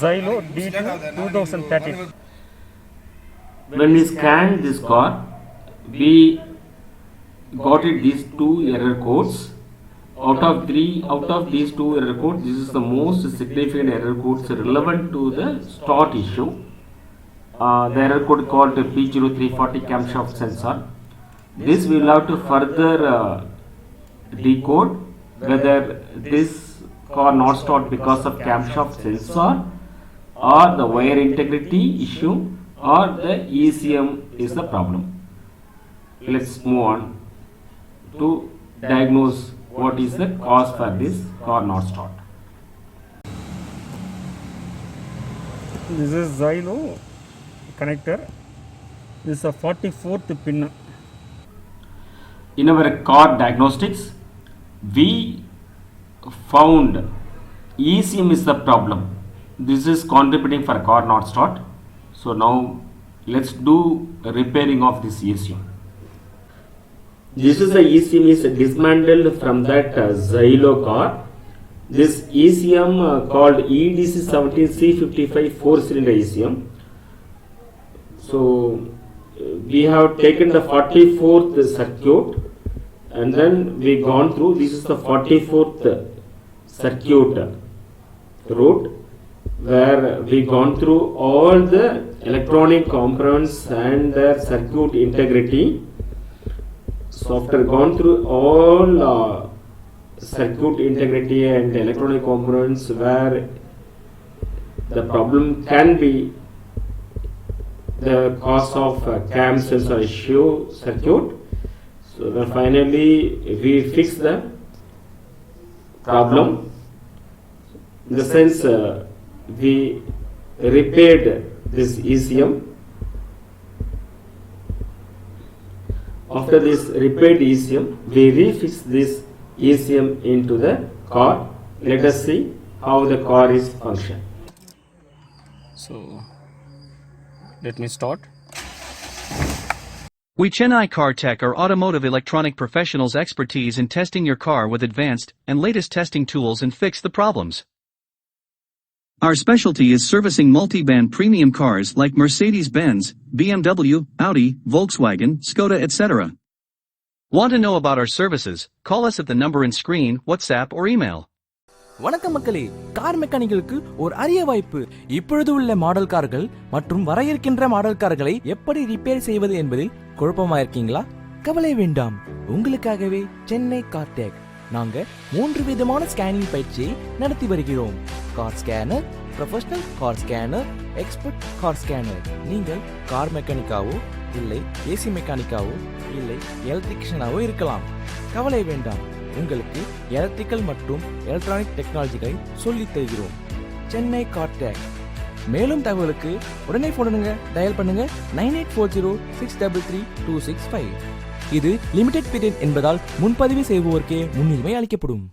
Xylo D2 2013. When we scanned this car, we got it these two error codes. Out of these two error codes, this is the most significant error codes relevant to the start issue. The error code called P0340 camshaft sensor. This we will have to further decode whether this car not start because of camshaft sensor or the wire integrity issue or the ECM is the problem. Let's move on to diagnose what is the cause for this car not start. This is Xylo connector. This is a 44th pin. In our car diagnostics, we found ECM is the problem. This is contributing for car not start. So now let's do repairing of this ECM. This is the ECM is dismantled from that Xylo car. This ECM called EDC17C55 4-cylinder ECM. So we have taken the 44th circuit and then we gone through. This is the 44th circuit route where we gone through all the electronic components and their circuit integrity. So after gone through all circuit integrity and electronic components where the problem can be the cause of cam sensor issue circuit. So then finally we fix the problem. In the sense we repaired this ECM. After this repaired ECM, we refix this ECM into the car. Let us see how the car is function. So let me start. We CHENNAI CAR-TECH are automotive electronic professionals expertise in testing your car with advanced and latest testing tools and fix the problems. Our specialty is servicing multi-band premium cars like Mercedes-Benz, BMW, Audi, Volkswagen, Skoda, etc. Want to know about our services? Call us at the number in screen, WhatsApp or email. வணக்கம் மக்களே, car மெக்கானிக்களுக்கு ஒரு அரிய வாய்ப்பு. இப்பொழுது உள்ள model கார்கள் மற்றும் வர இருக்கின்ற மாடல் கார்களை எப்படி ரிப்பேர் செய்வது என்பதில் குழப்பமா இருக்கீங்களா? கவலை வேண்டாம், உங்களுக்காகவே சென்னை கார்-டெக் நாங்க 3 விதமான ஸ்கேனிங் பயிற்சியை நடத்தி வருகிறோம். Car scanner, professional car scanner, expert car scanner. நீங்கள் கார் மெக்கானிக்காவோ இல்லை ஏசி மெக்கானிக்காவோ இல்லை எலக்ட்ரிஷியனாவோ இருக்கலாம். கவலை வேண்டாம், உங்களுக்கு எலக்ட்ரிக்கல் மற்றும் எலக்ட்ரானிக் டெக்னாலஜிகளை சொல்லித் தருகிறோம். சென்னை கார்-டெக். மேலும் தகவலுக்கு உடனே போனுங்க, டயல் பண்ணுங்க 9840633265. இது லிமிடெட் பீரியட் என்பதால் முன்பதிவு செய்வோருக்கே முன்னுரிமை அளிக்கப்படும்.